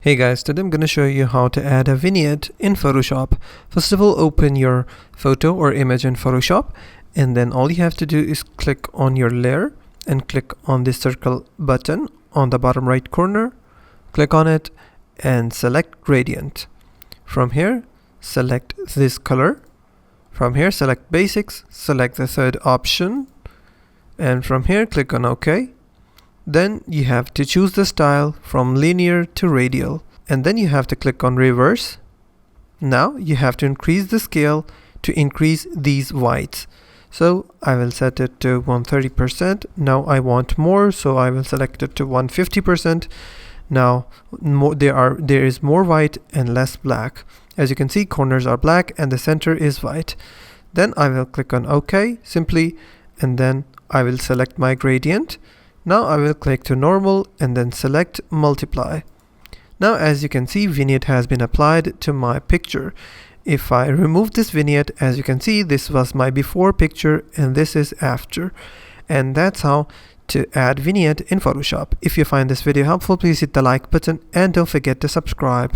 Hey guys, today I'm going to show you how to add a vignette in Photoshop. First of all, open your photo or image in Photoshop, and then all you have to do is click on your layer and click on the circle button on the bottom right corner. Click on it and select gradient. From here, select this color. From here, select basics, select the third option, and from here click on OK. Then you have to choose the style from linear to radial, and then you have to click on reverse. Now you have to increase the scale to increase these whites. So I will set it to 130%. Now I want more, so I will select it to 150%. Now there is more white and less black. As you can see, corners are black and the center is white. Then I will click on OK simply, and then I will select my gradient. Now I will click to normal and then select multiply. Now as you can see, vignette has been applied to my picture. If I remove this vignette, as you can see, this was my before picture and this is after. And that's how to add vignette in Photoshop. If you find this video helpful, please hit the like button and don't forget to subscribe.